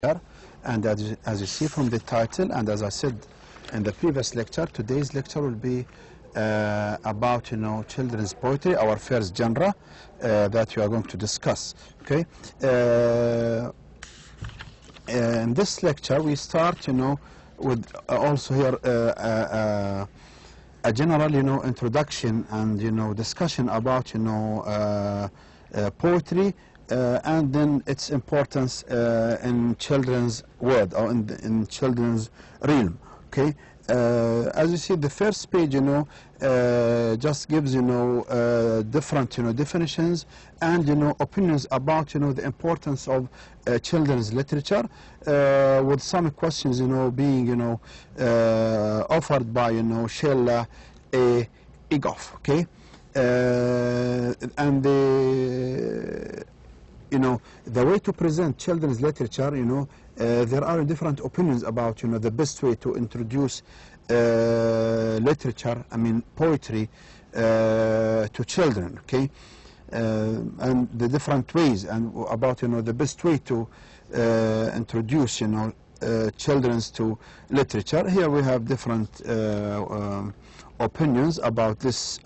And as you see from the title, and as I said in the previous lecture, today's lecture will be about children's poetry, our first genre that we are going to discuss. Okay. In this lecture, we start with also here a general introduction and discussion about poetry. And then its importance in children's world or in children's realm. Okay, as you see, the first page, just gives different definitions and opinions about the importance of children's literature, with some questions being offered by Sheila A. Egoff. Okay, and the way to present children's literature, there are different opinions about, the best way to introduce literature, poetry, to children, okay? And the different ways and about, the best way to introduce, children's to literature. Here we have different opinions about this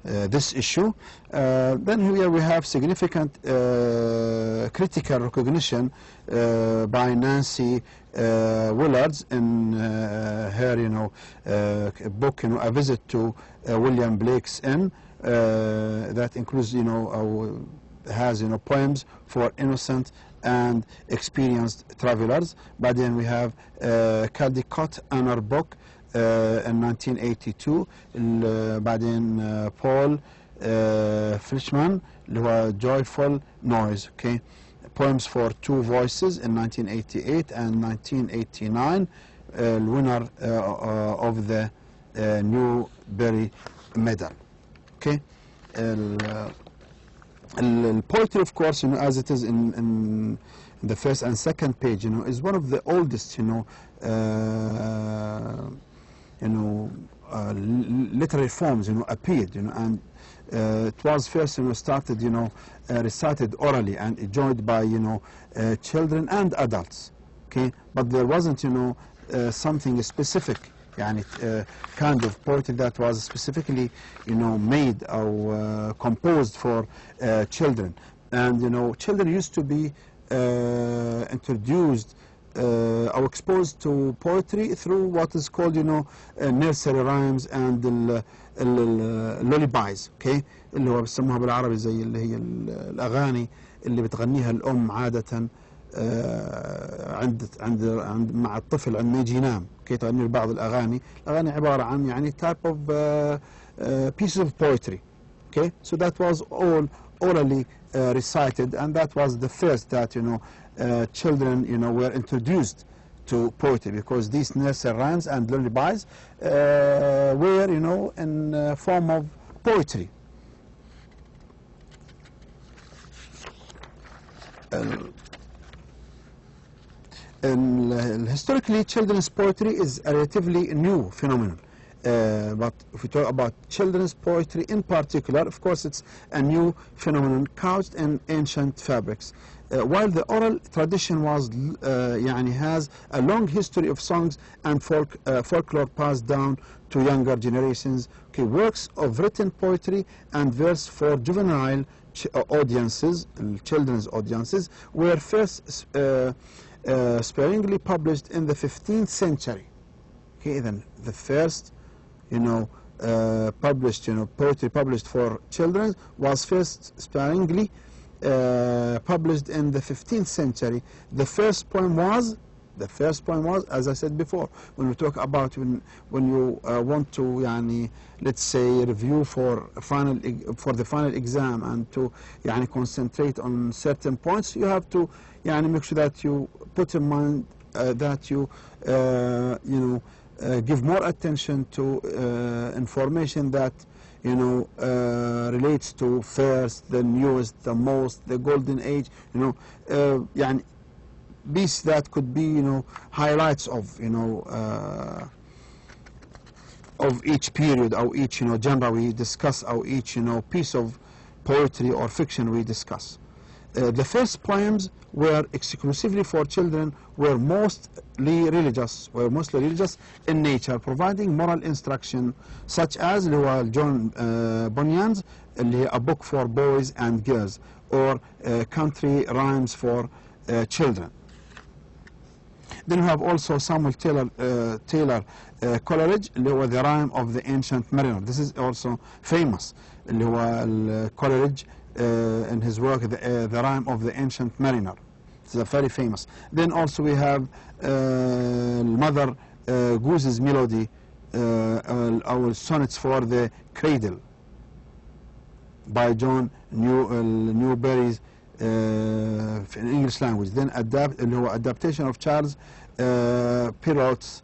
this issue. Then here we have significant critical recognition by Nancy Willards in her book, A Visit to William Blake's Inn, that includes has poems for innocent and experienced travelers. But then we have Caldecott and her book in 1982. بعدين Paul Fleischman اللي هو Joyful Noise, okay, poems for two voices in 1988 and 1989, winner of the Newbery Medal. Okay, poetry, of course, as it is in the first and second page, is one of the oldest, literary forms, appeared, and it was first, started, recited orally and enjoyed by, children and adults. Okay, but there wasn't, something specific, kind of poetry that was specifically, made or composed for children. And children used to be introduced or exposed to poetry through what is called, nursery rhymes and lullabies. Okay, اللي هو بيسموها بالعربي زي اللي هي الأغاني اللي بتغنيها الأم عادة عند مع الطفل عندما يجي ينام. Okay, تغني بعض الأغاني عبارة عن type of pieces of poetry. Okay, so that was all orally recited, and that was the first that children were introduced to poetry, because these nursery rhymes and lullabies were in form of poetry. Historically, children's poetry is a relatively new phenomenon. But if we talk about children's poetry in particular, of course, it's a new phenomenon couched in ancient fabrics. While the oral tradition was, has a long history of songs and folklore passed down to younger generations, okay, works of written poetry and verse for juvenile audiences, children's audiences, were first sparingly published in the 15th century. Okay, then the first published, poetry published for children was first sparingly published in the 15th century. The first poem was, as I said before, when we talk about when you want to, let's say, review for the final exam and to concentrate on certain points, you have to make sure that you put in mind that you give more attention to information that relates to first, the newest, the most, the golden age, piece that could be highlights of each period or each genre we discuss, or each piece of poetry or fiction we discuss. The first poems were exclusively for children, were mostly religious in nature, providing moral instruction, such as John Bunyan's A Book for Boys and Girls, or country rhymes for children. Then we have also Samuel Taylor Coleridge, The Rhyme of the Ancient Mariner. This is also famous. Coleridge in his work The Rhyme of the Ancient Mariner. It's very famous. Then also we have Mother Goose's Melody, our Sonnets for the Cradle by John Newbery's in English language. Then adaptation of Charles Perrault's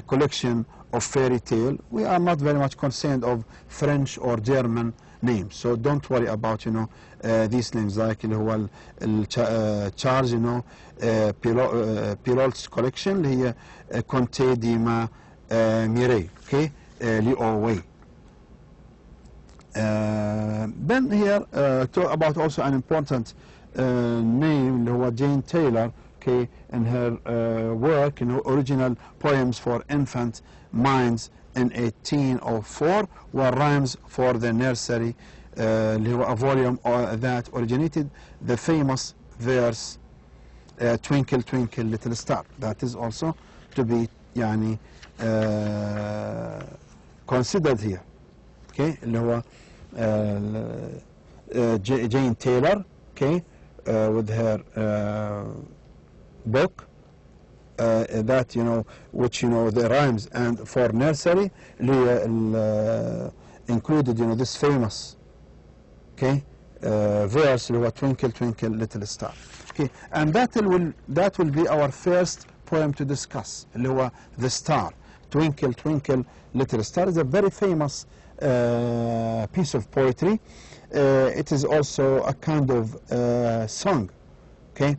collection of fairy tale. We are not very much concerned of French or German names, so don't worry about these names, like Charles Perrault's collection اللي هي Conte di Mireille, okay, Lioway. Then here talk about also an important name اللي هو Jane Taylor, okay, in her work, original poems for infant minds in 1804 were rhymes for the nursery, a volume that originated the famous verse Twinkle Twinkle Little Star. That is also to be considered here, okay, اللي هو Jane Taylor, okay, with her book that which the rhymes and for nursery included this famous, okay, verse Twinkle Twinkle Little Star, okay, and that will be our first poem to discuss, The Star. Twinkle Twinkle Little Star is a very famous piece of poetry. It is also a kind of song, okay.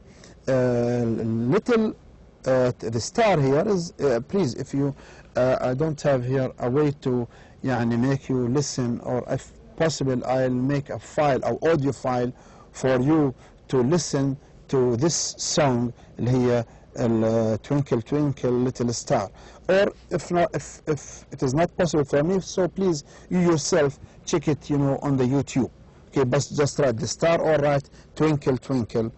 The star here is, please, if you, I don't have here a way to make you listen, or if possible I'll make a file, an audio file for you to listen to this song here, Twinkle Twinkle Little Star. Or if not, if it is not possible for me, so please you yourself check it on the YouTube, okay, but just write The Star or write Twinkle Twinkle.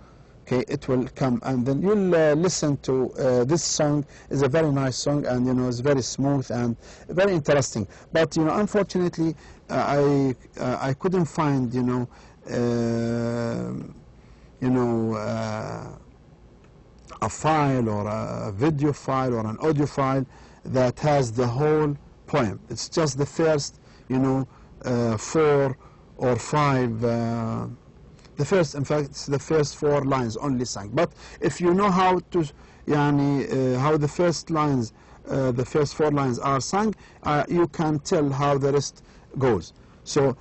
Okay, it will come, and then you'll listen to this song. Is a very nice song, and it's very smooth and very interesting. But unfortunately, I couldn't find a file or a video file or an audio file that has the whole poem. It's just the first 4 or 5. The first, in fact, it's the first 4 lines only sung. But if you know how to, how the first 4 lines are sung, you can tell how the rest goes. So,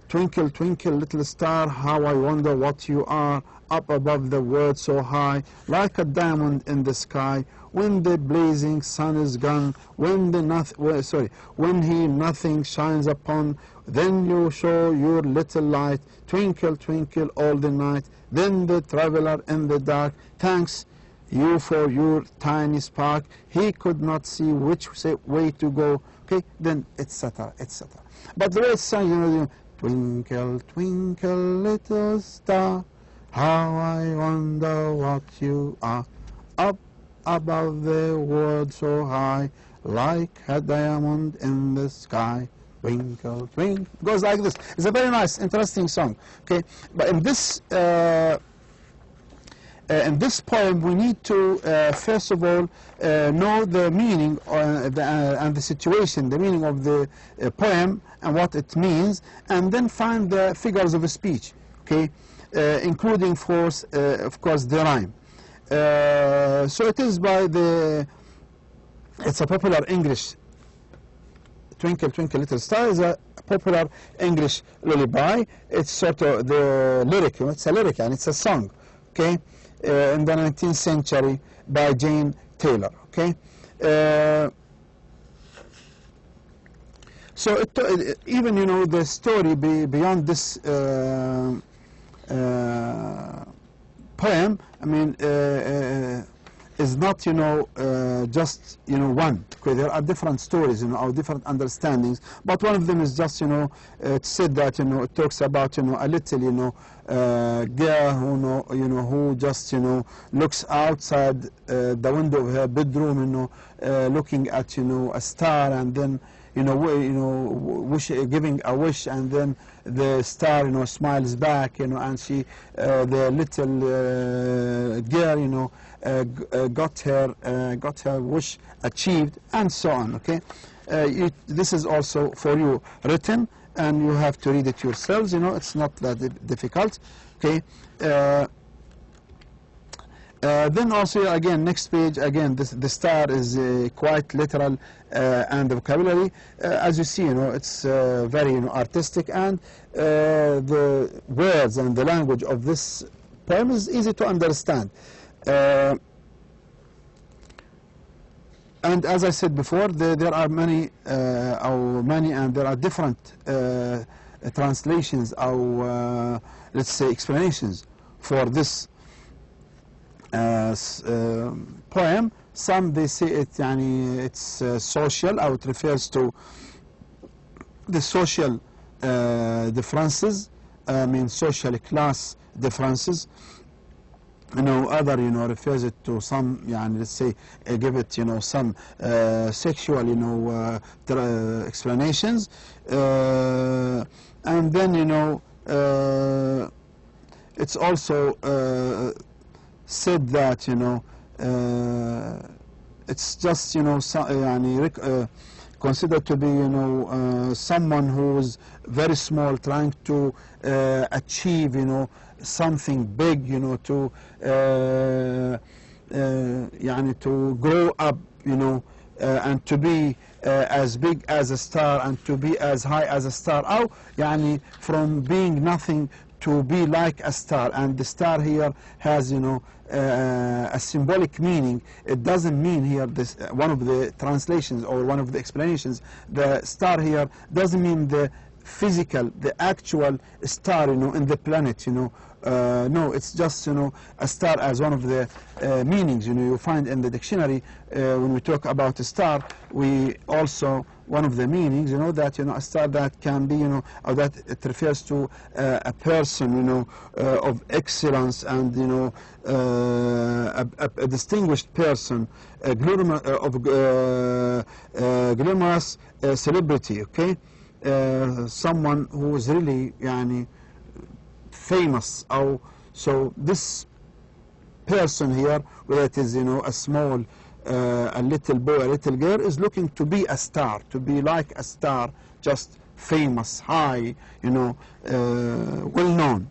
twinkle, twinkle, little star, how I wonder what you are, up above the world so high, like a diamond in the sky. When the blazing sun is gone, when he nothing shines upon, then you show your little light, twinkle, twinkle all the night. Then the traveler in the dark thanks you for your tiny spark. He could not see which way to go. Okay, then etc., etc. But the way it's sung, twinkle, twinkle, little star, how I wonder what you are, up above the world so high, like a diamond in the sky. Twinkle, twinkle. It goes like this. It's a very nice, interesting song. Okay, but in this poem, we need to first of all know the meaning and the situation, the meaning of the poem and what it means, and then find the figures of speech. Okay, including, of course, the rhyme. So it is it's a popular English. Twinkle, Twinkle, Little Star is a popular English lullaby. It's sort of the lyric, it's a lyric, and it's a song, okay, in the 19th century by Jane Taylor, okay. So even, the story beyond this poem, I mean, is not, you know, just, you know, one. Okay, there are different stories, you know, or different understandings. But one of them is just, you know, it said that, you know, it talks about, you know, a little, you know, girl who just, you know, looks outside the window of her bedroom, you know, looking at, you know, a star, and then, you know, giving a wish, and then the star, you know, smiles back, you know, and she, the little girl, you know, got her wish achieved, and so on. Okay, this is also for you written, and you have to read it yourselves. You know, it's not that difficult. Okay. Then also again, next page, again the star is quite literal and the vocabulary. As you see, you know, it's very, you know, artistic, and the words and the language of this poem is easy to understand. And as I said before, there are many, and there are different translations, or let's say explanations for this poem. Some they say it's social, or it refers to the social differences, I mean social class differences. You know, other, you know, refers it to some, let's say, give it, you know, some sexual, you know, explanations, and then, you know, it's also said that, you know, it's just, you know, considered to be, you know, someone who is very small, trying to achieve, you know, something big, you know, to to grow up, you know, and to be as big as a star, and to be as high as a star, or from being nothing to be like a star. And the star here has, you know, a symbolic meaning. It doesn't mean here, this one of the translations or one of the explanations, the star here doesn't mean the physical, the actual star, you know, in the planet, you know. No, it's just, you know, a star as one of the meanings, you know, you find in the dictionary. When we talk about a star, we also, one of the meanings, you know, that, you know, a star that can be, you know, or that it refers to a person, you know, of excellence, and, you know, a distinguished person, a glamorous celebrity, okay? Someone who is really, famous. So this person here, whether it is, you know, a small, a little boy, a little girl, is looking to be a star, to be like a star, just famous, high, you know, well known.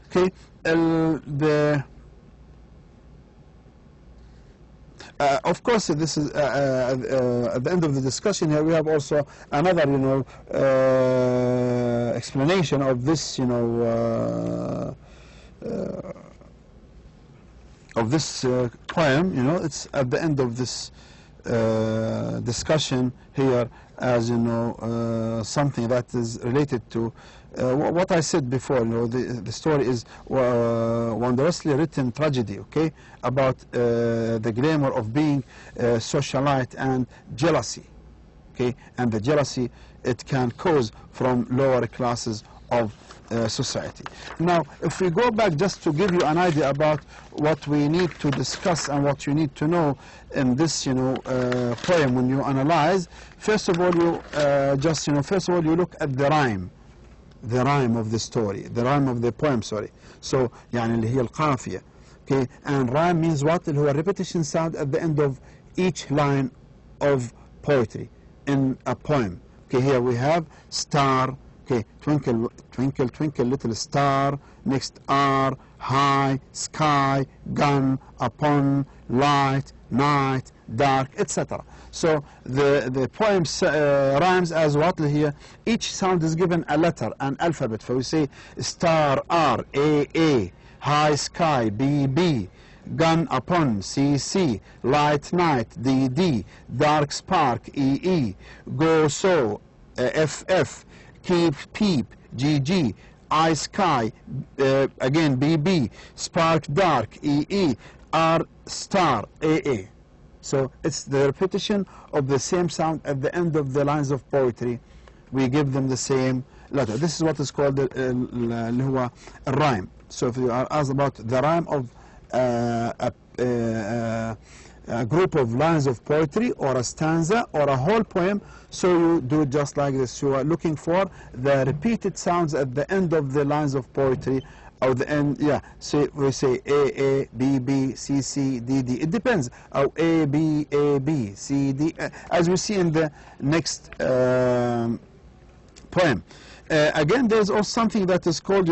Okay, of course, this is at the end of the discussion here. We have also another, you know, explanation of this, you know, of this poem. You know, it's at the end of this discussion here, as you know, something that is related to what I said before. You know, the story is wondrously written tragedy, okay, about the glamour of being socialite and jealousy, okay, and the jealousy it can cause from lower classes of society. Now, if we go back just to give you an idea about what we need to discuss and what you need to know in this, you know, poem when you analyze, first of all, you just, you know, first of all, you look at the rhyme of the story, the rhyme of the poem, sorry. So, اللي هي القافية, okay, and rhyme means what? اللي هو repetition sound at the end of each line of poetry in a poem. Okay, here we have star. Okay, twinkle, twinkle, twinkle, little star. Next R, high, sky, gun, upon, light, night, dark, etc. So the poem rhymes as what here? Each sound is given a letter, an alphabet. So we say star R, A, high sky, B, gun upon, CC, light night, DD, dark spark, EE, go so, FF, keep peep, GG, I sky, again BB, spark dark, EE, R star, AA. So it's the repetition of the same sound at the end of the lines of poetry. We give them the same letter. This is what is called اللي هو الرhyme. So if you are asked about the rhyme of a group of lines of poetry or a stanza or a whole poem, so you do it just like this. You are looking for the repeated sounds at the end of the lines of poetry, or the end, yeah. So we say A, B, B, C, C, D, D. It depends. Or A, B, C, D. As we see in the next poem. Again, there's also something that is called,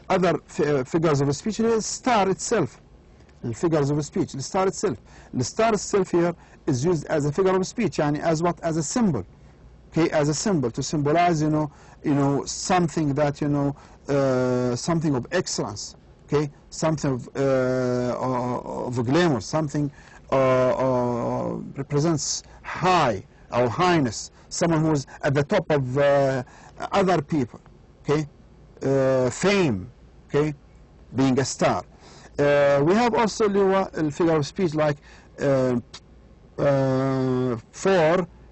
other figures of speech. The star itself. The figures of speech. The star itself. The star itself here is used as a figure of speech. Yani as what? As a symbol. Okay, as a symbol to symbolize, something that, something of excellence. Okay, something of glamour. Something represents high or highness. Someone who is at the top of other people. Okay, fame. Okay, being a star. We have also a figure of speech like 4,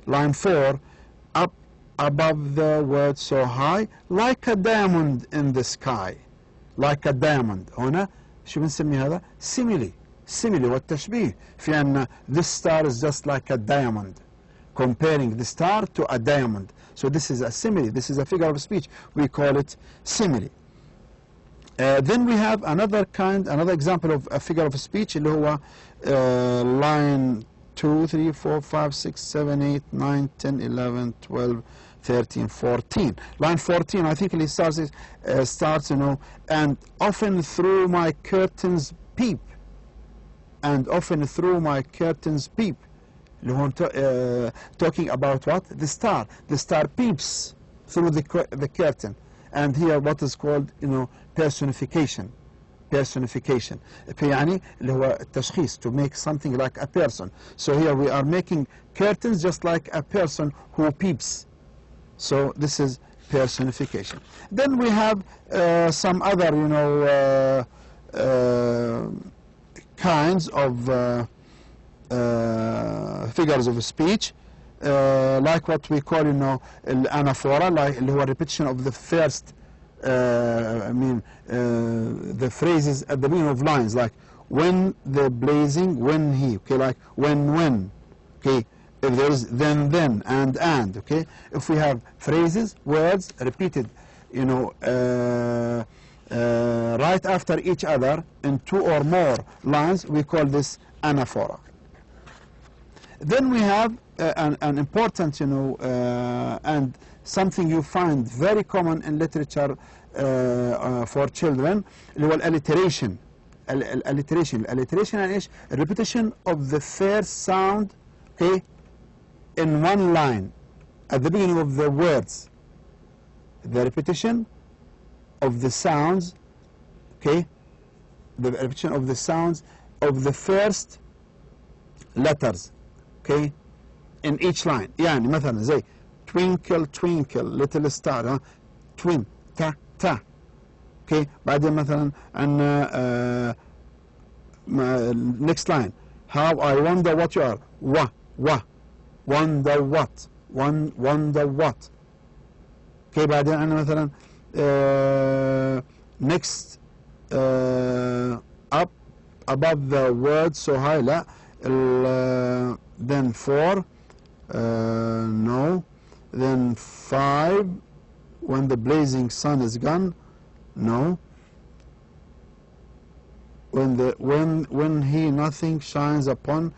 line 4, up above the word so high, like a diamond in the sky. Like a diamond. هنا شو بنسمي هذا؟ simile. Simile والتشبيه في أن this star is just like a diamond. Comparing the star to a diamond. So this is a simile. This is a figure of speech. We call it simile. Then we have another example of a figure of speech اللي هو line 2, 3, 4, 5, 6, 7, 8, 9, 10, 11, 12, 13, 14. Line 14, I think it starts, and often through my curtains peep. And often through my curtains peep. Talking about what? The star. The star peeps through the curtain. And here what is called, personification. Personification. يعني اللي هو التشخيص, to make something like a person. So here we are making curtains just like a person who peeps. So this is personification. Then we have some other, kinds of figures of speech. Like what we call, anaphora, like اللي هو repetition of the first, the phrases at the beginning of lines, like when the blazing, when he, okay, like when, okay, if there's then, and, okay. If we have phrases, words repeated, right after each other in 2 or more lines, we call this anaphora. Then we have an important, and something you find very common in literature for children, اللي هو alliteration. Alliteration يعني إيش؟ Repetition of the first sound, okay, in one line at the beginning of the words. The repetition of the sounds, okay, the repetition of the sounds of the first letters, okay, in each line. يعني مثلا زي twinkle twinkle little star, twin, ta ta, okay. بعدين مثلا عندنا next line, how I wonder what you are, wa, wonder what, wonder what, okay. بعدين عندنا مثلا next, up above the word so high, لا, then 4, no, then 5, when the blazing sun is gone, no, when he nothing shines upon,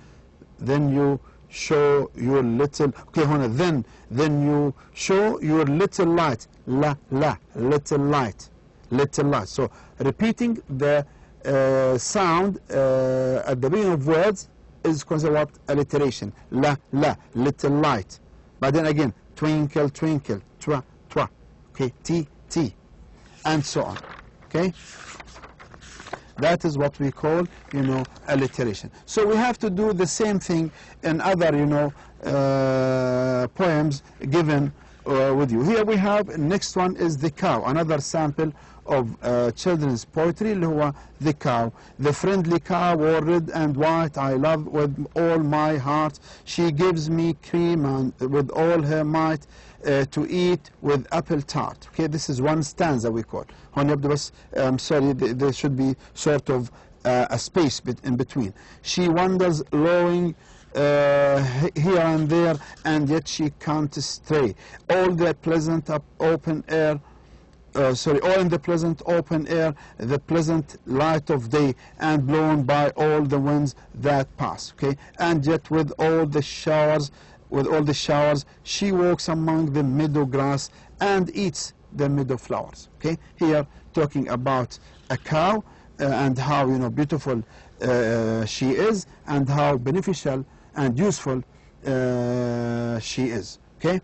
then you show your little, okay, هنا then you show your little light, la, little light. So repeating the sound at the beginning of words is considered what? Alliteration. La, little light. But then again, twinkle, twinkle, twa, okay, ti, and so on. Okay. That is what we call, you know, alliteration. So we have to do the same thing in other, you know, poems given with you. Here we have, next one is the cow, another sample of children's poetry اللي هو the cow. The friendly cow, all red and white, I love with all my heart. She gives me cream and with all her might to eat with apple tart. Okay, this is one stanza we call. هون يبدو بس I'm sorry, there should be sort of a space in between. She wanders lowing here and there, and yet she can't stray. All the pleasant open air, all in the pleasant open air, the pleasant light of day, and blown by all the winds that pass. Okay, and yet with all the showers, she walks among the meadow grass and eats the meadow flowers. Okay, here talking about a cow and how, you know, beautiful she is, and how beneficial and useful she is. Okay,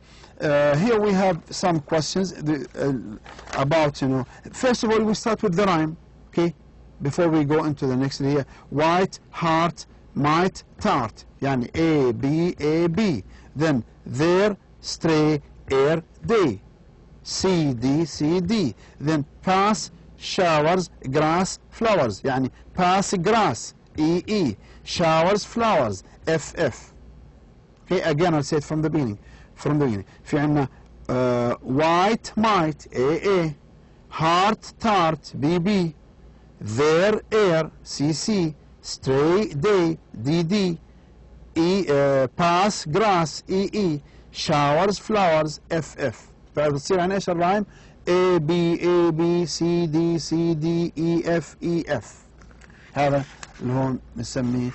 here we have some questions about, you know, first of all we start with the rhyme. Okay, before we go into the next here, white, heart, might, tart, yani A, B, A, B. Then there, stray, air, day, C, D, C, D. Then pass, showers, grass, flowers, yani pass grass, E, E. Showers, flowers, F, F. Okay, again I'll say it from the beginning. في عنا white, might, A, A. Heart, tart, B, B. There, air, C, C. Stray, day, D, D. Pass, grass, E, E. Showers, flowers, F, F. فبتصير عن ايش الرايم؟ A, B, A, B, C, D, C, D, E, F, E, F. هذا اللي هون نسميه.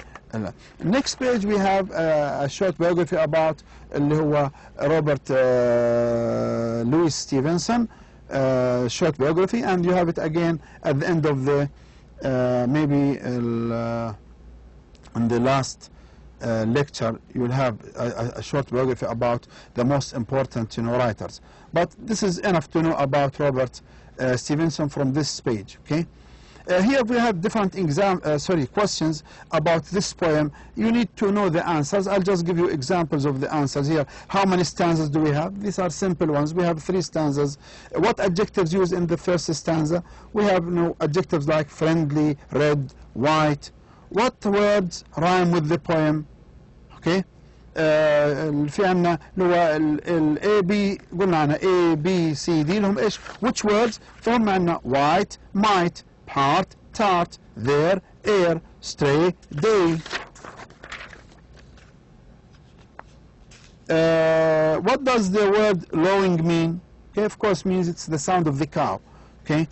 Next page we have a short biography about اللي هو Robert Louis Stevenson, short biography, and you have it again at the end of the maybe in the last lecture you will have a short biography about the most important, you know, writers. But this is enough to know about Robert Stevenson from this page. Okay. Here we have different questions about this poem. You need to know the answers. I'll just give you examples of the answers here. How many stanzas do we have? These are simple ones. We have 3 stanzas. What adjectives used in the first stanza? We have, you know, adjectives like friendly, red, white. What words rhyme with the poem? Okay. في عنا اللي هو ال A, B، قلنا عنها A, B, C, D لهم ايش؟ which words؟ فهم عنا white, might, heart, tart, there, air, stray, day. What does the word lowing mean? Okay, of course means it's the sound of the cow. Okay.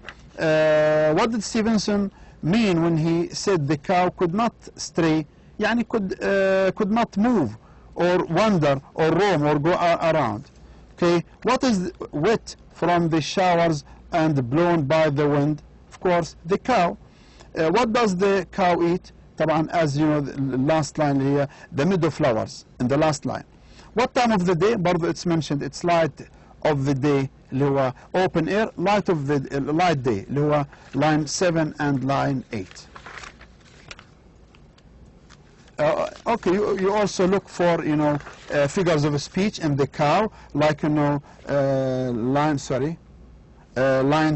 What did Stevenson mean when he said the cow could not stray? يعني could not move or wander or roam or go around. Okay. What is wet from the showers and blown by the wind? Of course, the cow. What does the cow eat? طبعا, as you know, the last line here, the meadow flowers in the last line. What time of the day? برضو it's mentioned, it's light of the day اللي هو open air, light of the light day اللي هو line 7 and line 8. Okay, you also look for, you know, figures of speech in the cow, like, you know, line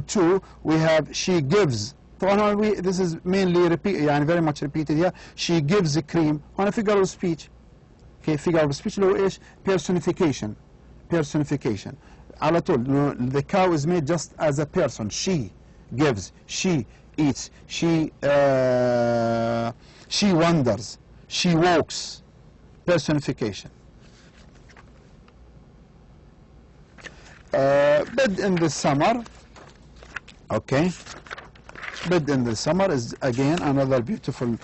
2 we have she gives. طبعا this is mainly يعني very much repeated here. She gives a cream. هنا figure of speech. Okay, figure of speech اللي هو ايش؟ personification. على طول, the cow is made just as a person. She gives, she eats, she wanders, she walks. Personification. Bed in the summer. Okay. Bed in the summer is again another beautiful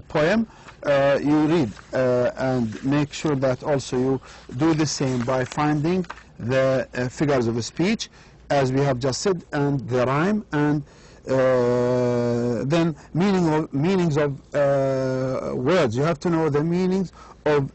poem. You read and make sure that also you do the same by finding the figures of speech, as we have just said, and the rhyme, and then meanings of words. You have to know the meanings of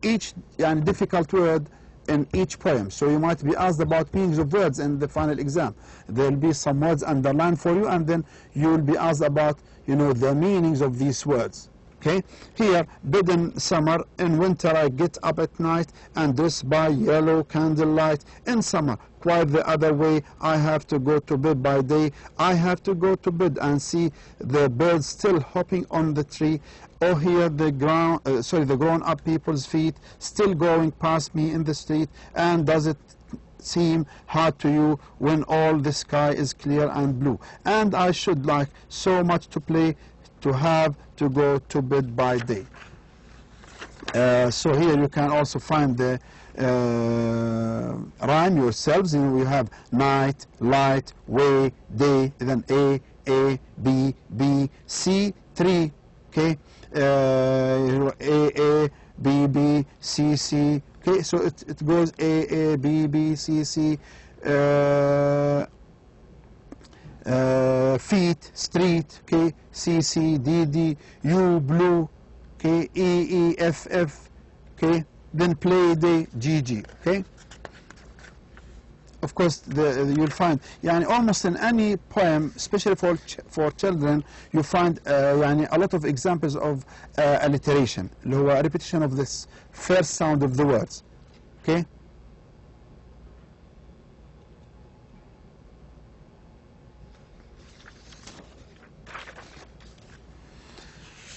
each difficult word in each poem. So you might be asked about meanings of words in the final exam. There will be some words underlined for you, and then you will be asked about, you know, the meanings of these words. Okay, here, bed in summer, in winter I get up at night and dress by yellow candlelight. In summer, quite the other way, I have to go to bed by day. I have to go to bed and see the birds still hopping on the tree. Oh, hear the grown-up people's feet still going past me in the street. And does it seem hard to you when all the sky is clear and blue? And I should like so much to play, to have to go to bed by day. So here you can also find the rhyme yourselves. You know, you have night, light, way, day, then A, B, B, C, 3, okay? A, B, B, C, C, okay? So it goes A, B, B, C, C, feet, street, okay, C, C, D, D, U, blue, okay, E, E, F, F, okay, then play, day, G, G, okay. Of course, you'll find, يعني almost in any poem, especially for children, you find يعني a lot of examples of alliteration, اللي هو repetition of this first sound of the words, okay.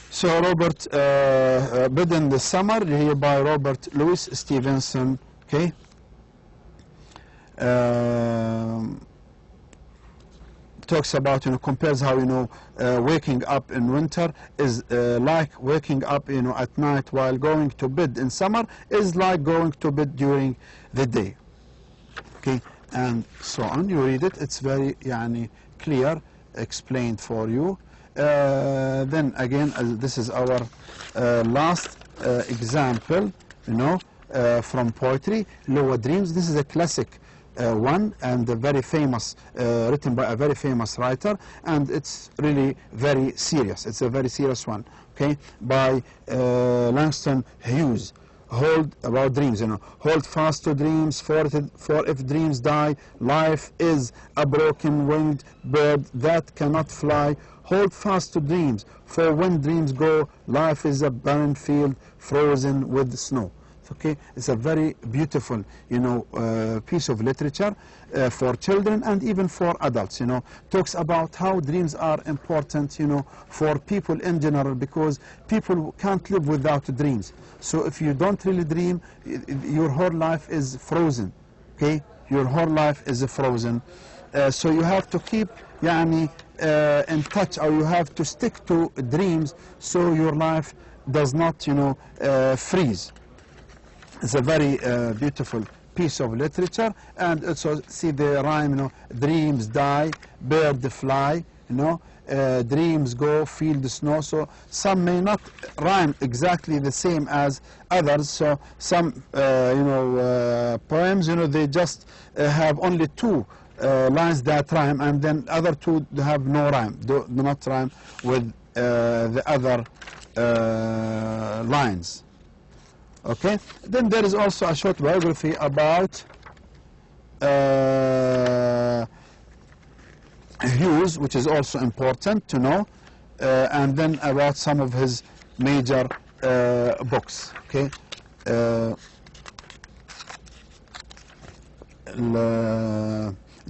So Robert, Bed in the Summer, here by Robert Louis Stevenson, okay. Talks about, you know, compares how, you know, waking up in winter is like waking up, you know, at night, while going to bed in summer is like going to bed during the day, okay, and so on. You read it, it's very يعني clear, explained for you. Then again, this is our last example, you know, from poetry, Lower Dreams. This is a classic one, and a very famous, written by a very famous writer, and it's really very serious. It's a very serious one, okay, by Langston Hughes. Hold about dreams, you know. Hold fast to dreams, for if dreams die, life is a broken winged bird that cannot fly. Hold fast to dreams, for when dreams go, life is a barren field frozen with snow. Okay, it's a very beautiful, you know, piece of literature for children and even for adults. You know, talks about how dreams are important, you know, for people in general, because people can't live without dreams. So if you don't really dream, your whole life is frozen. Okay, your whole life is frozen. So you have to keep, يعني, in touch, or you have to stick to dreams, so your life does not, you know, freeze. It's a very beautiful piece of literature, and also see the rhyme, you know, dreams die, bird fly, you know, dreams go, feel the snow. So some may not rhyme exactly the same as others. So some, you know, poems, you know, they just have only two lines that rhyme, and then other two have no rhyme, do not rhyme with the other lines. Okay, then there is also a short biography about Hughes, which is also important to know, and then about some of his major books. Okay,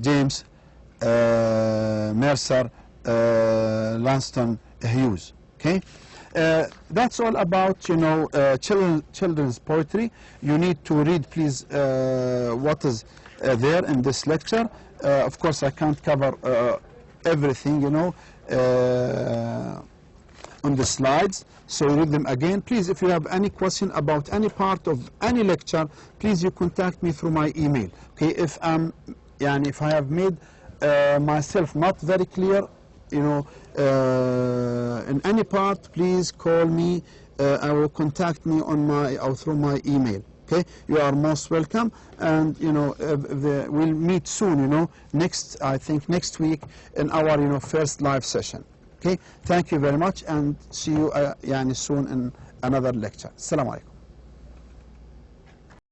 James Mercer Langston Hughes. Okay. That's all about, you know, children's poetry. You need to read, please, what is there in this lecture. Of course, I can't cover everything, you know, on the slides. So read them again. Please, if you have any question about any part of any lecture, please you contact me through my email. Okay, if if I have made myself not very clear, you know, in any part, please call me or contact me on my or through my email. Okay, you are most welcome, and you know, we'll meet soon. You know, I think next week in our, you know, first live session. Okay, thank you very much, and see you soon in another lecture. Assalamu alaikum.